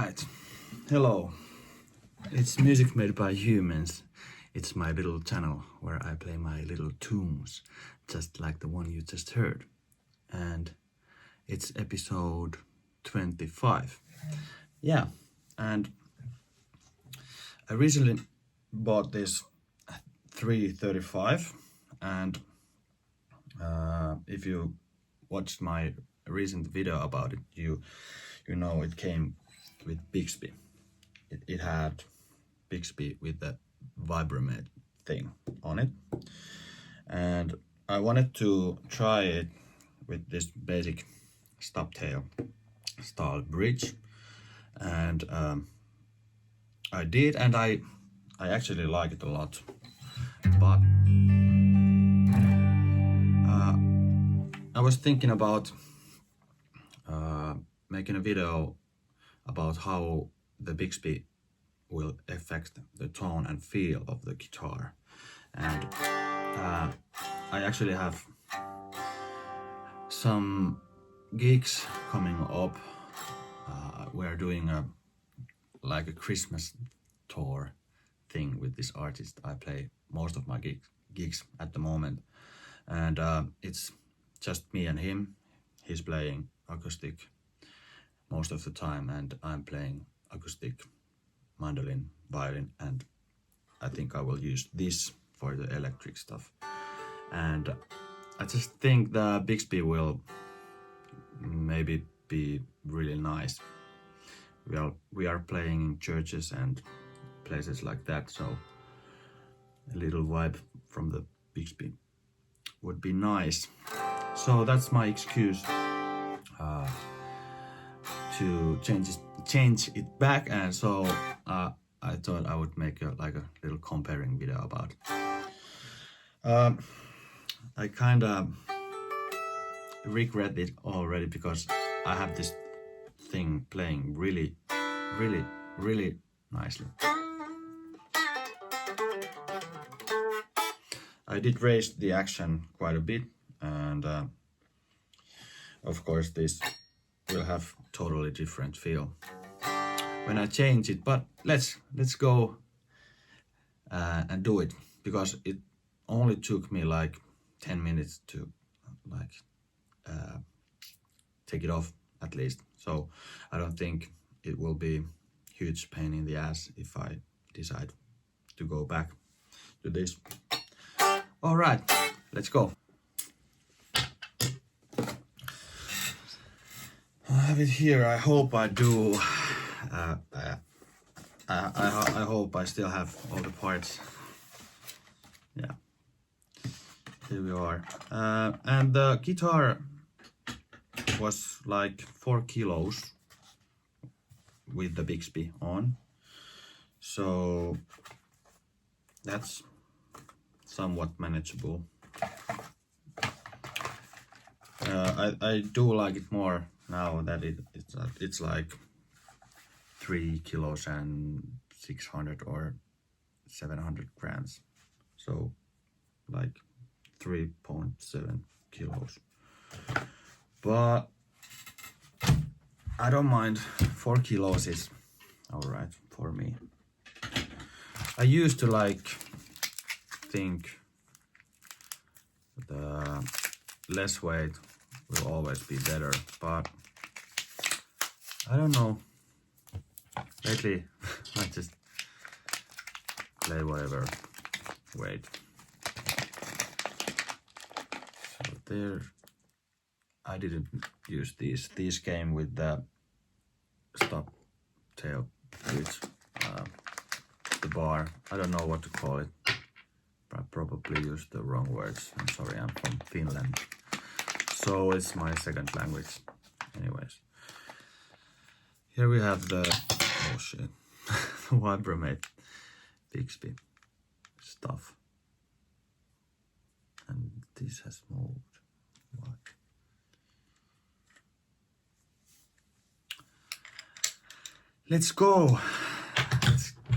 Alright, hello. It's music made by humans. It's my little channel where I play my little tunes, just like the one you just heard. And it's episode 25. Yeah, and I recently bought this 335, and if you watched my recent video about it, you know it came with Bigsby. It had Bigsby with the vibramate thing on it, and I wanted to try it with this basic STOPTAIL style bridge, and I did, and I actually like it a lot. But I was thinking about making a video about how the Bigsby will affect the tone and feel of the guitar, and I actually have some gigs coming up. We're doing a Christmas tour thing with this artist. I play most of my gigs at the moment, and it's just me and him. He's playing acoustic most of the time, and I'm playing acoustic, mandolin, violin, and I think I will use this for the electric stuff. And I just think the Bigsby will maybe be really nice. We are playing in churches and places like that, so a little vibe from the Bigsby would be nice. So that's my excuse to change it back, and so I thought I would make a little comparing video about it. I kind of regret it already because I have this thing playing really nicely. I did raise the action quite a bit, and of course this will have totally different feel when I change it, but let's go and do it, because it only took me like 10 minutes to take it off at least, so I don't think it will be huge pain in the ass if I decide to go back to this. All right, let's go. I have it here. I hope I do. I hope I still have all the parts. Yeah, here we are. And the guitar was like 4 kilos with the Bigsby on, so that's somewhat manageable. I do like it more now that it's like 3 kilos and 600 or 700 grams, so like 3.7 kilos. But I don't mind. 4 kilos is alright for me. I used to think the less weight will always be better, but I don't know. Lately I just play whatever weight. So there, I didn't use these. These came with the STOPTAIL bridge, the bar. I don't know what to call it. I probably used the wrong words. I'm sorry, I'm from Finland, so it's my second language. Anyways, here we have the vibramate Bigsby stuff, and this has moved. What? Let's go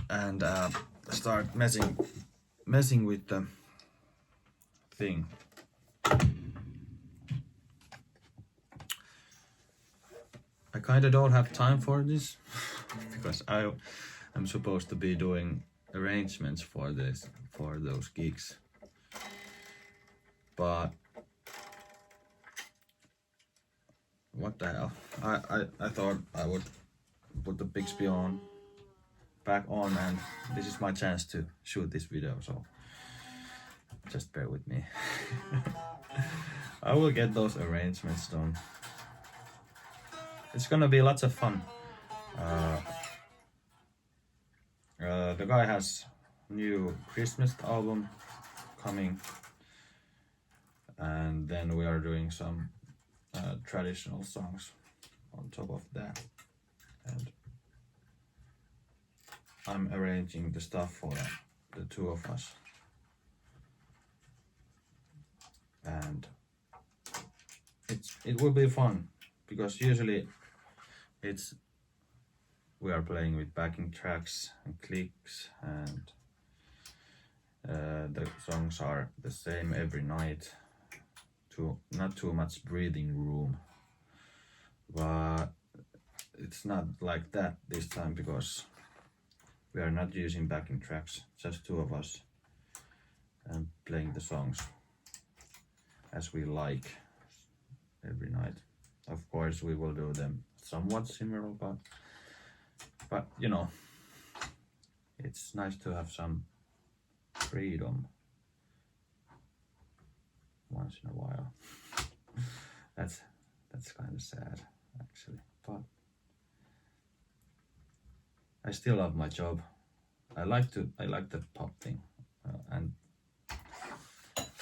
and start messing with the thing. I kinda don't have time for this. because I'm supposed to be doing arrangements for those gigs, but what the hell, I thought I would put the Bigsby back on, and this is my chance to shoot this video, so just bear with me. I will get those arrangements done. It's gonna be lots of fun. The guy has new Christmas album coming, and then we are doing some traditional songs on top of that, and I'm arranging the stuff for the two of us, and it will be fun, because usually we are playing with backing tracks and clicks, and the songs are the same every night, not too much breathing room, but it's not like that this time, because we are not using backing tracks, just two of us, and playing the songs as we like every night. Of course we will do them somewhat similar, but you know, it's nice to have some freedom once in a while. That's kind of sad, actually, but I still love my job. I like the pop thing, and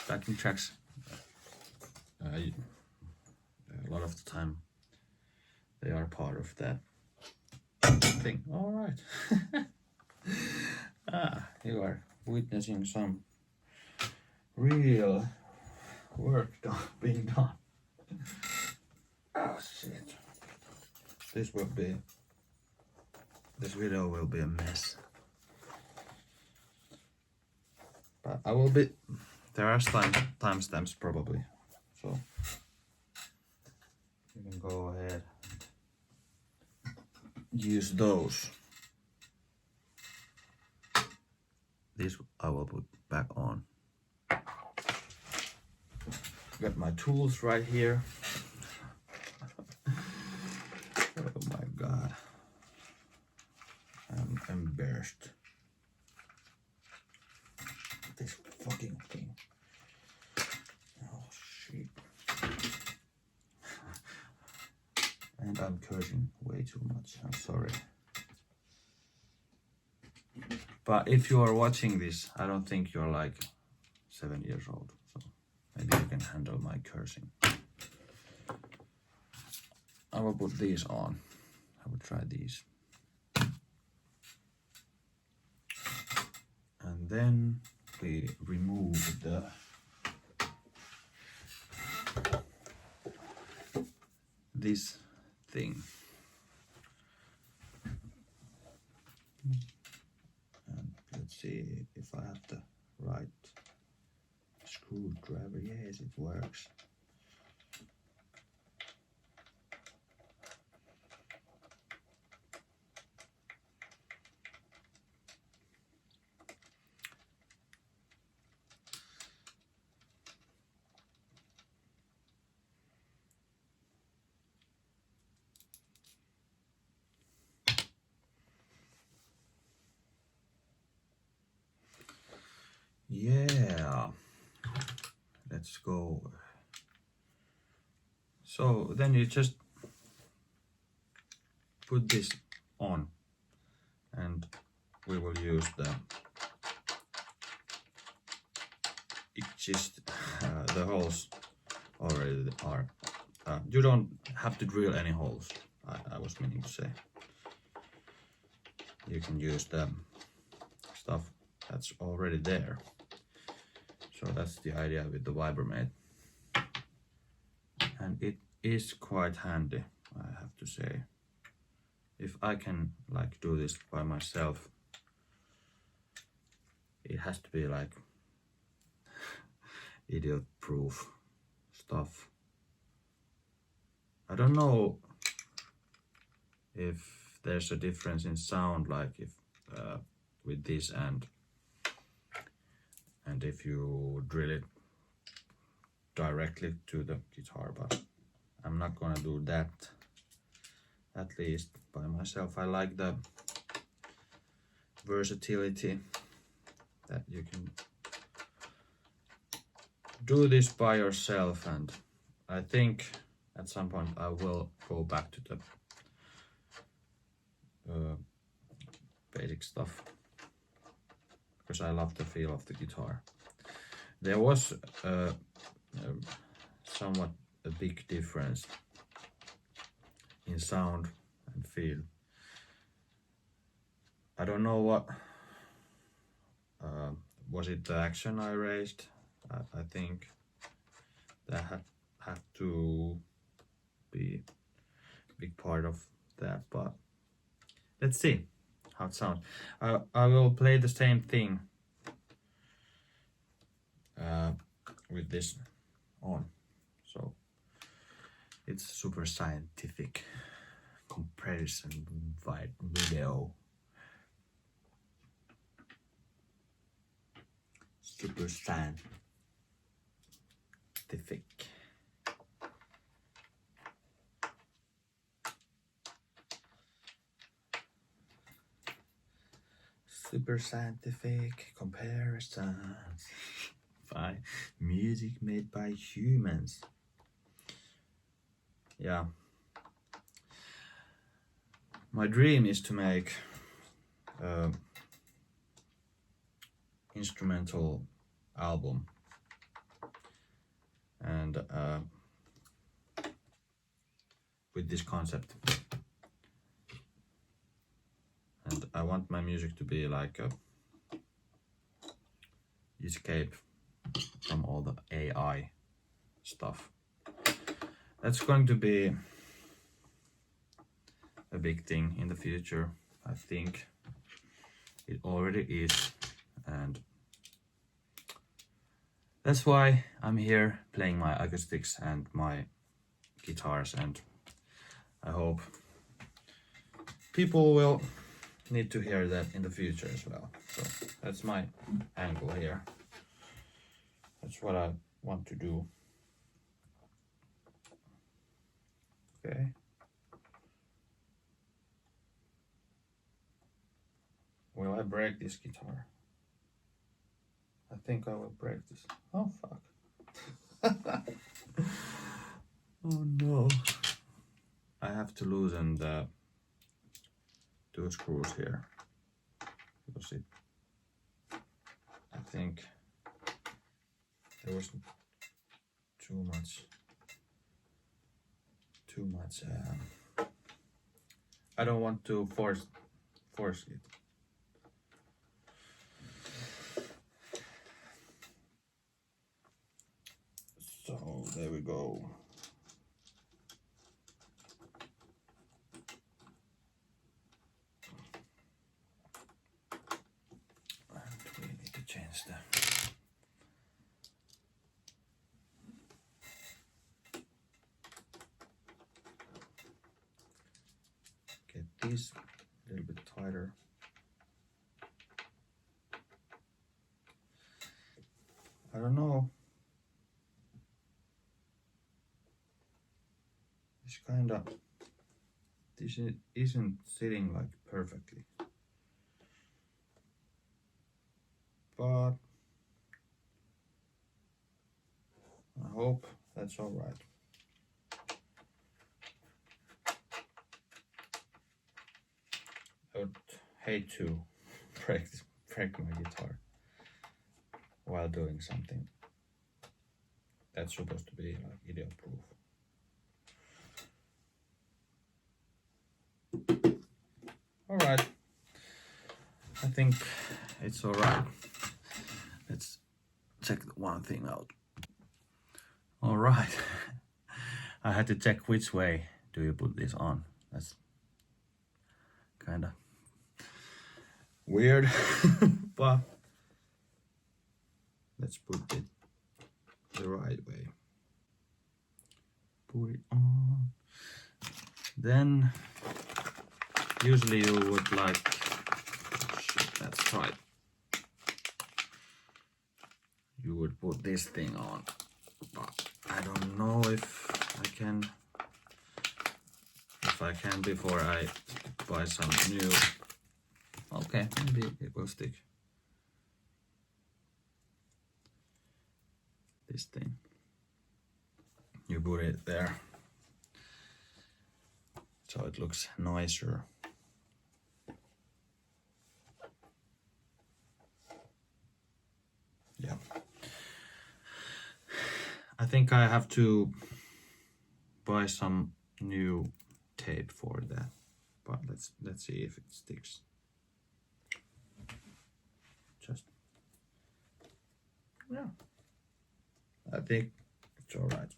backing tracks. A lot of the time, they are part of that thing. All right. You are witnessing some real work being done. Oh shit! This video will be a mess. But there are timestamps probably, so you can go ahead and use those. This I will put back on. Got my tools right here. Oh my god, I'm embarrassed. This fucking thing. Oh shit. And I'm cursing way too much, I'm sorry. But if you are watching this, I don't think you're like 7 years old, so maybe you can handle my cursing. I will put these on. I will try these. And then we remove this thing. And let's see if I have the right screwdriver. Yes, it works. Yeah, let's go. So then you just put this on, and we will use the holes already are. You don't have to drill any holes, I was meaning to say. You can use the stuff that's already there. So that's the idea with the vibramate, and it is quite handy, I have to say. If I can like do this by myself, it has to be like idiot proof stuff. I don't know if there's a difference in sound, like if with this and if you drill it directly to the guitar, but I'm not gonna do that, at least by myself. I like the versatility that you can do this by yourself, and I think at some point I will go back to the basic stuff because I love the feel of the guitar. There was somewhat a big difference in sound and feel. I don't know what was it, the action I raised. I think that had to be a big part of that, but let's see how it sounds. I will play the same thing with this on, so it's super scientific comparison video. Super scientific. Super scientific comparisons by music made by humans. Yeah. My dream is to make instrumental album, and with this concept, and I want my music to be like a escape from all the AI stuff. That's going to be a big thing in the future. I think it already is, and that's why I'm here playing my acoustics and my guitars, and I hope people will need to hear that in the future as well. So that's my angle here. That's what I want to do. Okay. Will I break this guitar? I think I will break this. Oh fuck. Oh no. I have to loosen the two screws here because I think there was too much I don't want to force it. So there we go. And we need to change the get these a little bit tighter. I don't know. This isn't sitting like perfectly, but I hope that's all right. I would hate to break my guitar while doing something that's supposed to be like idiot proof. Alright, I think it's alright. Let's check one thing out. Alright, I had to check which way do you put this on. That's kind of weird, but let's put it the right way. Put it on. Then Usually you would like, shit, let's try it. You would put this thing on, but I don't know if I can before I buy some new. Okay, maybe it will stick. This thing. You put it there, so it looks nicer. Yeah. I think I have to buy some new tape for that, but let's see if it sticks. Just, yeah, I think it's all right.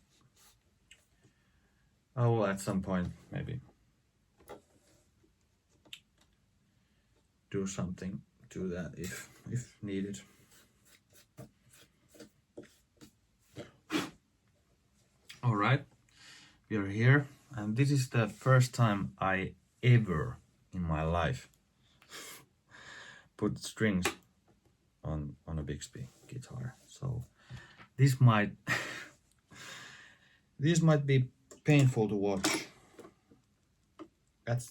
I will at some point maybe do something to that if needed. All right, we are here, and this is the first time I ever in my life put strings on a Bigsby guitar. So this might be painful to watch. At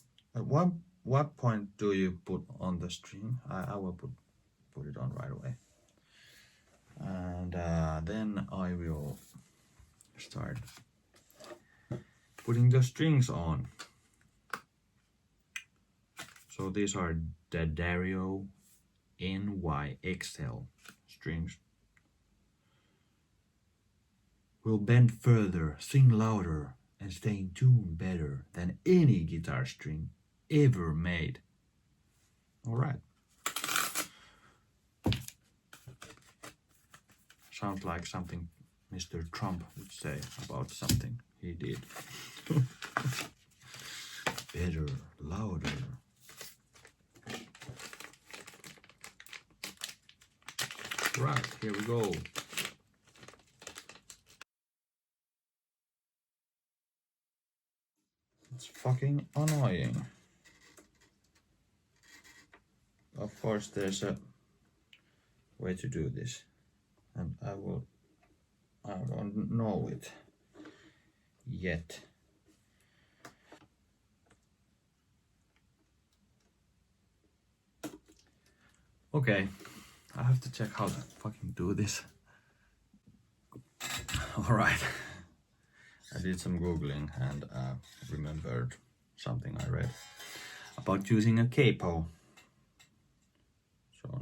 what point do you put on the string? I will put it on right away, and then I will start putting the strings on. So these are the Dario NYXL strings. Will bend further, sing louder, and stay in tune better than any guitar string ever made. All right. Sounds like something Mr. Trump would say about something he did. Better, louder. Right, here we go. It's fucking annoying. Of course, there's a way to do this, and I don't know it yet. Okay, I have to check how to fucking do this. All right. I did some Googling and remembered something I read about using a capo. So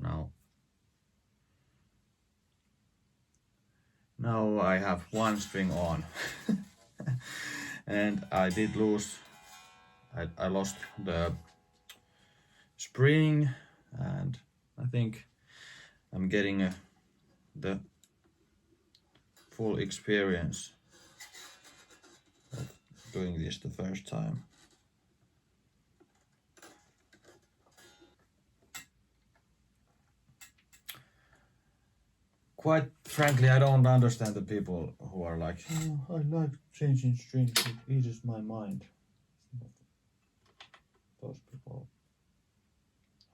now I have one string on. And I did lose, I lost the spring, and I think I'm getting the full experience of doing this the first time. Quite frankly, I don't understand the people who are like, oh, I like changing strings, it eases my mind. Those people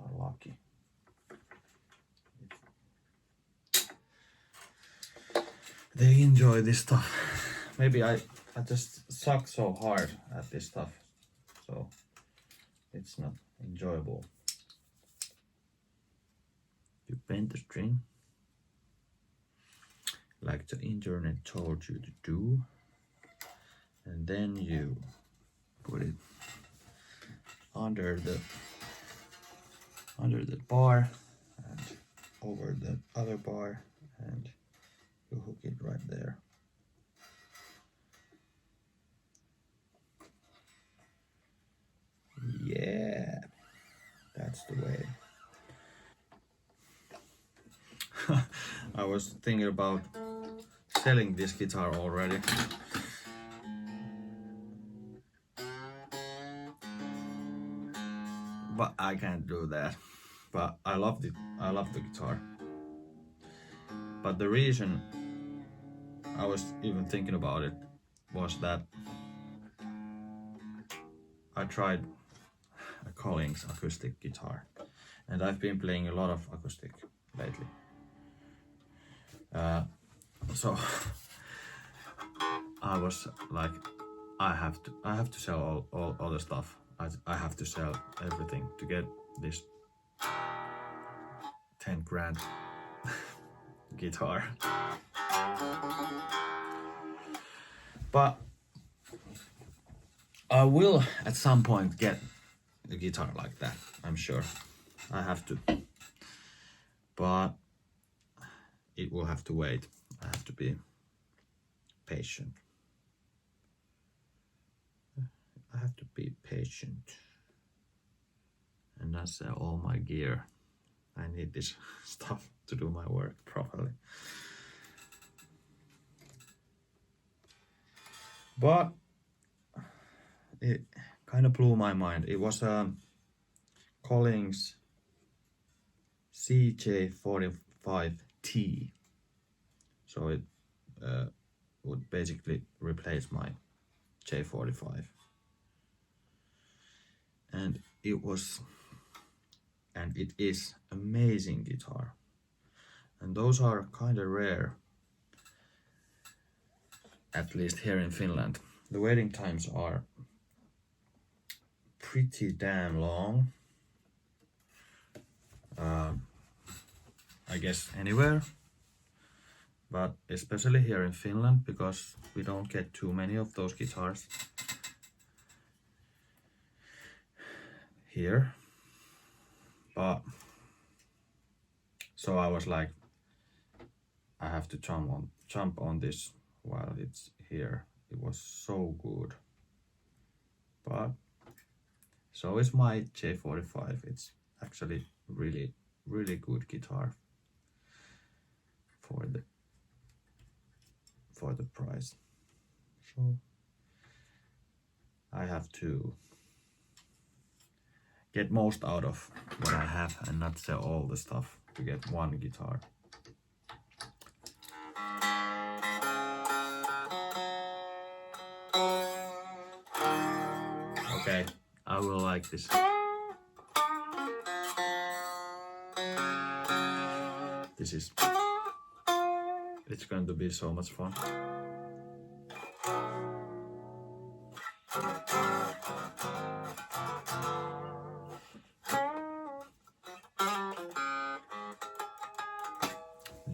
are lucky. They enjoy this stuff. Maybe I just suck so hard at this stuff, so it's not enjoyable. You bend the string like the internet told you to do, and then you put it under the bar and over the other bar, and you hook it right there. Yeah, that's the way. I was thinking about selling this guitar already. But I can't do that. But I love the guitar. But the reason I was even thinking about it was that I tried a Collins acoustic guitar, and I've been playing a lot of acoustic lately. So I was like, I have to sell all the stuff. I have to sell everything to get this 10 grand guitar. But I will at some point get a guitar like that, I'm sure. I have to. But it will have to wait. I have to be patient. I have to be patient. And not sell all my gear. I need this stuff to do my work properly. But it kind of blew my mind. It was a Collins CJ45T. So it would basically replace my J45. And it was, and it is, amazing guitar. And those are kind of rare, at least here in Finland. The waiting times are pretty damn long. I guess anywhere, but especially here in Finland, because we don't get too many of those guitars here. But so I was like, I have to jump on this while it's here. It was so good. But so is my J45. It's actually really good guitar for the price. So I have to get most out of what I have and not sell all the stuff to get one guitar. Okay, I will like this. It's going to be so much fun.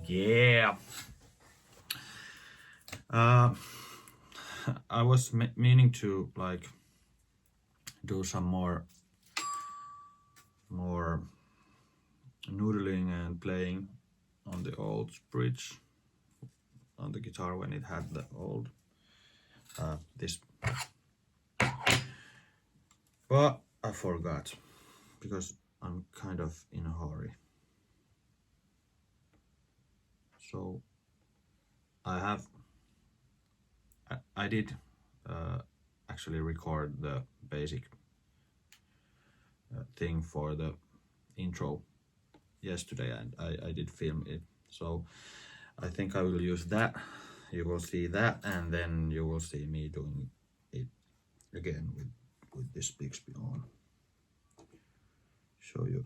Yeah. I was meaning to like do some more noodling and playing on the old bridge on the guitar when it had the old this, but I forgot because I'm kind of in a hurry. So I did actually record the basic thing for the intro yesterday, and I did film it. So I think I will use that. You will see that, and then you will see me doing it again with this Bigsby on. Show you,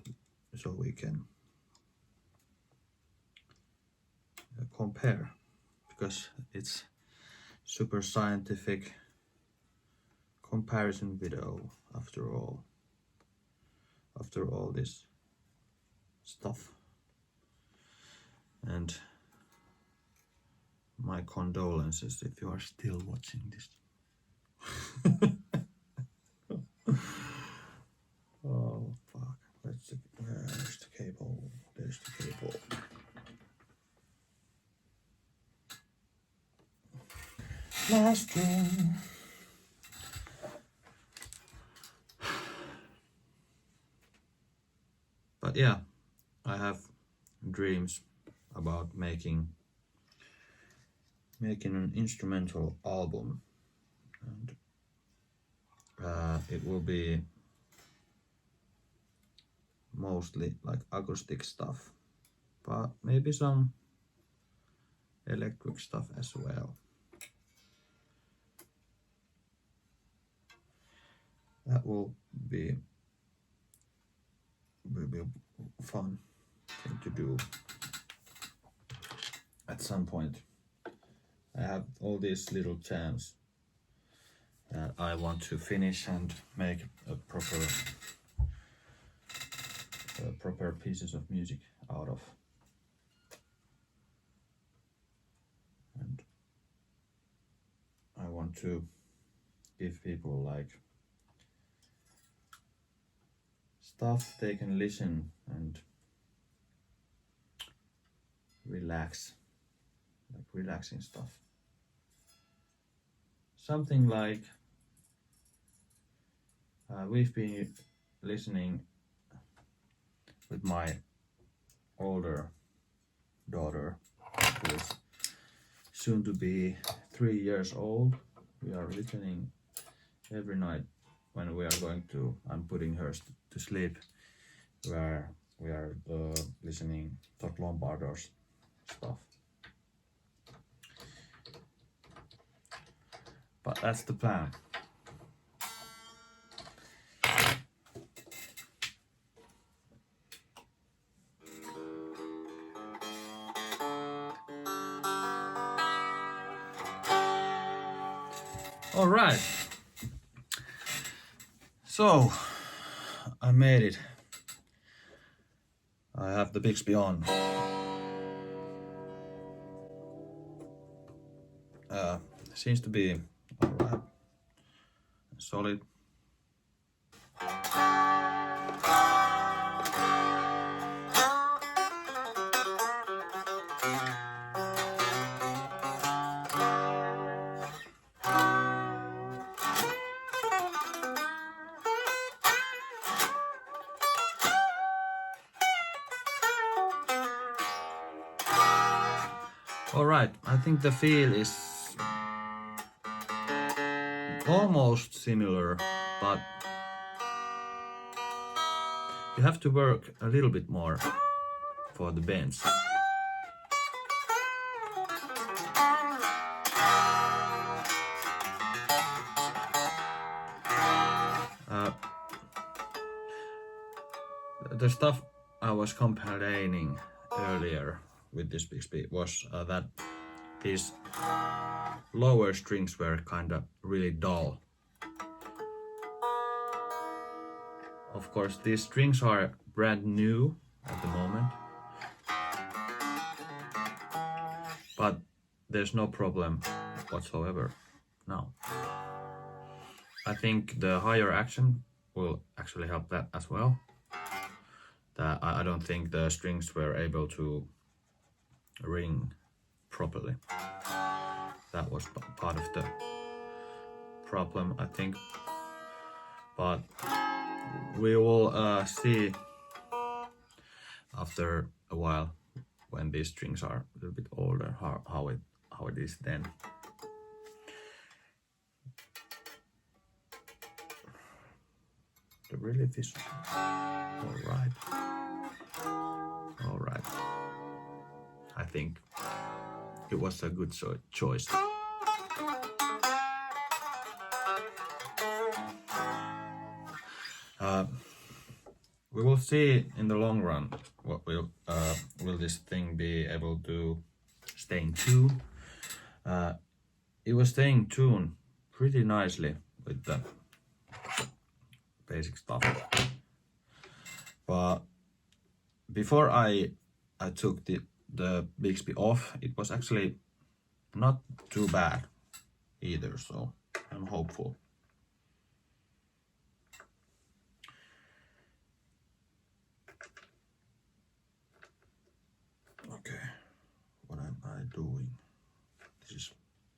so we can compare, because it's super scientific comparison video after all this stuff. And my condolences if you are still watching this. Oh fuck, where's the cable? There's the cable. Last thing. But yeah, I have dreams about making an instrumental album, and it will be mostly like acoustic stuff, but maybe some electric stuff as well. That will be will be a fun thing to do at some point. I have all these little jams that I want to finish and make a proper pieces of music out of. And I want to give people like stuff they can listen and relax, like relaxing stuff. Something like we've been listening with my older daughter, who is soon to be 3 years old. We are listening every night when we are I'm putting her to sleep, where we are listening to Lombardo's stuff. But that's the plan. All right. So I made it. I have the Bigsby on. Seems to be all right. Solid. All right, I think the feel is almost similar, but you have to work a little bit more for the bends. The stuff I was comparing earlier with this Bigsby was that these lower strings were kind of really dull. Of course, these strings are brand new at the moment, but there's no problem whatsoever now. I think the higher action will actually help that as well. I don't think the strings were able to ring properly. That was part of the problem, I think. But we will see after a while, when these strings are a little bit older, how it is then. The relief is all right. All right. I think it was a good choice. We will see in the long run what will this thing be able to stay in tune. It was staying tuned pretty nicely with the basic stuff, but before I took the Bigsby off, it was actually not too bad either, so I'm hopeful. Okay, what am I doing?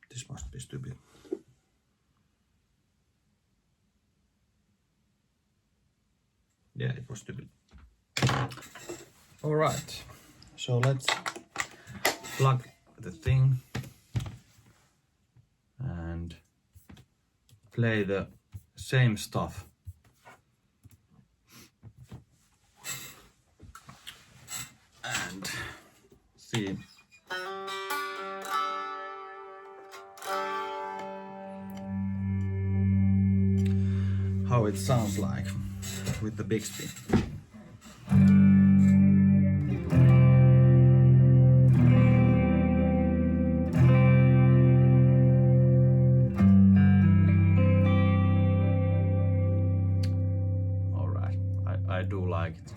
This must be stupid. Yeah, it was stupid. All right, so let's plug the thing and play the same stuff. And see how it sounds like with the Bigsby. I do like it.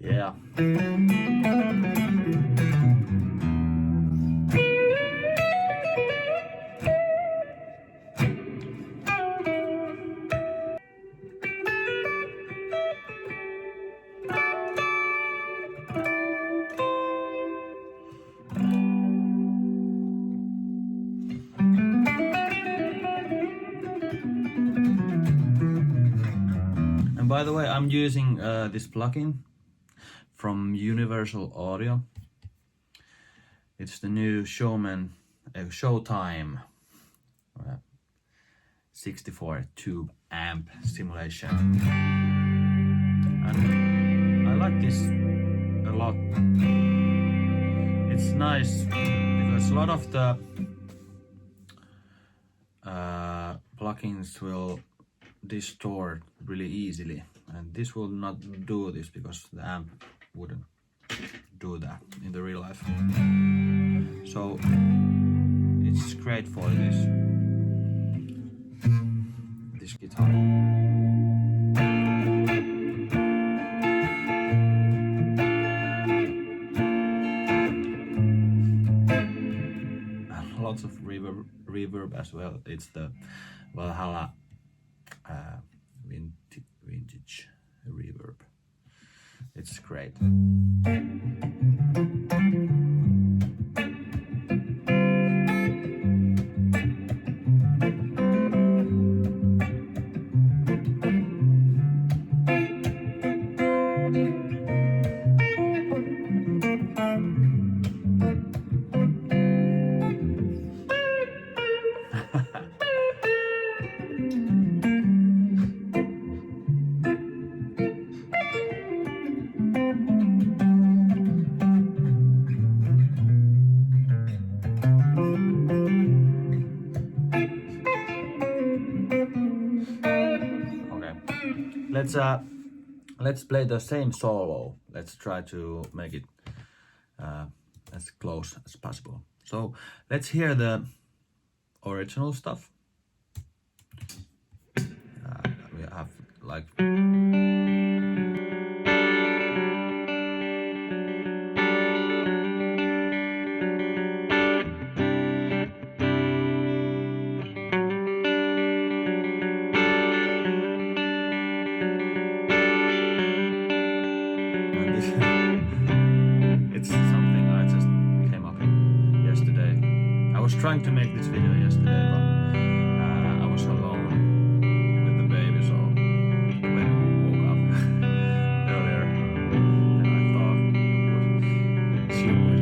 Yeah. And by the way, I'm using this plugin from Universal Audio. It's the new Showtime 64 tube amp simulation. And I like this a lot. It's nice because a lot of the plugins will distort really easily, and this will not do this because the amp wouldn't do that in the real life. So it's great for this guitar. Lots of reverb as well. It's the Valhalla vintage reverb. It's great. Let's play the same solo. Let's try to make it as close as possible. So let's hear the original stuff. We have like it's something I just came up with yesterday. I was trying to make this video yesterday, but I was alone with the baby, so when I woke up earlier than I thought she would.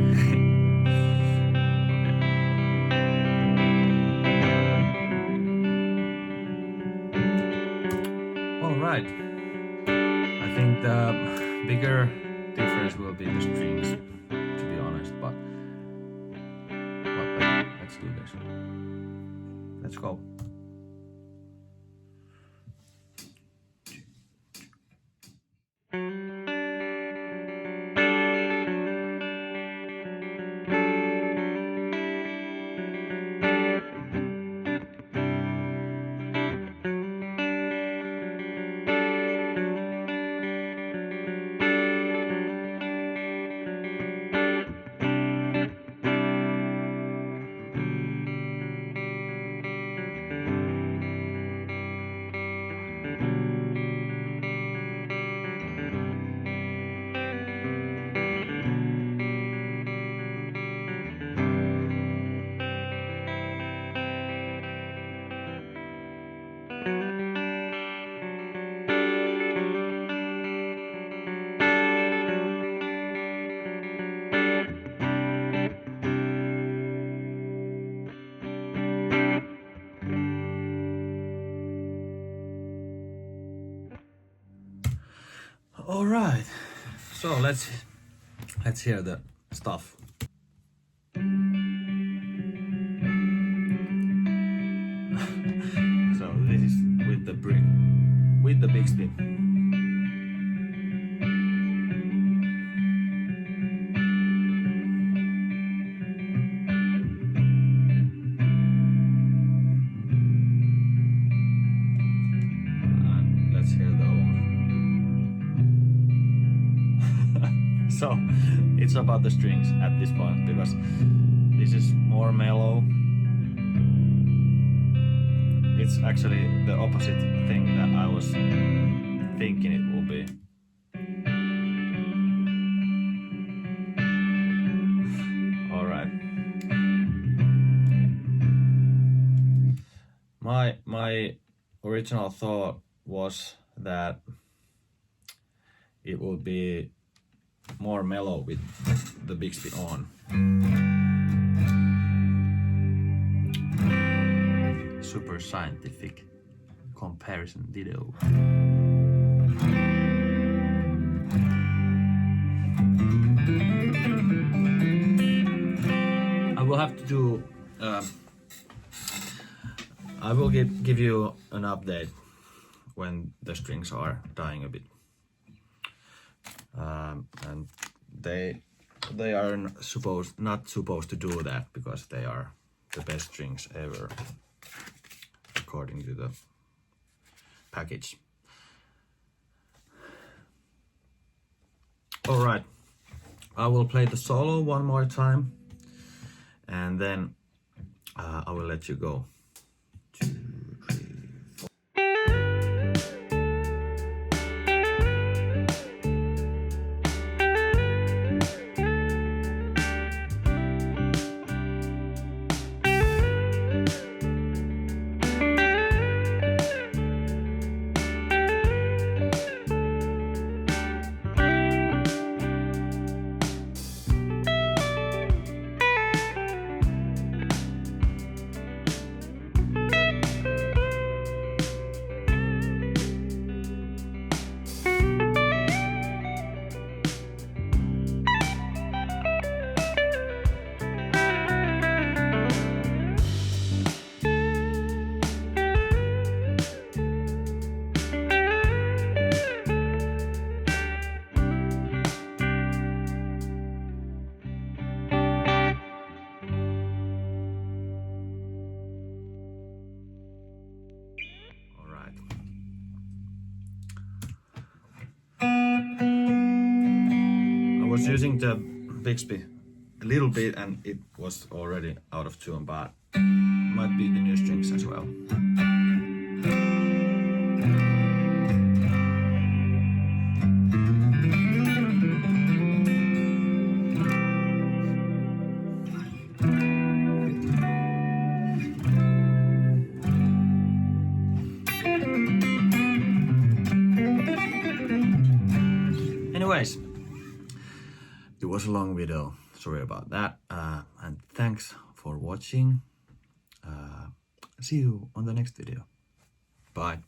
All right. I think the bigger difference will be the strings, to be honest, but let's do this. Let's go. let's hear the stuff. So this is with the Bigsby. And let's hear the whole. So it's about the strings at this point, because this is more mellow. It's actually the opposite thing that I was thinking it will be. All right. My original thought was that it would be more mellow with the Bigsby on. Super scientific comparison video. I will have to do. I will give you an update when the strings are dying a bit, and they are not supposed to do that, because they are the best strings ever, according to the package. All right, I will play the solo one more time, and then I will let you go. 2, 3, 4. I was using the Bigsby a little bit and it was already out of tune, but might be the new strings as well. Anyways, it was a long video, sorry about that, and thanks for watching. See you on the next video. Bye.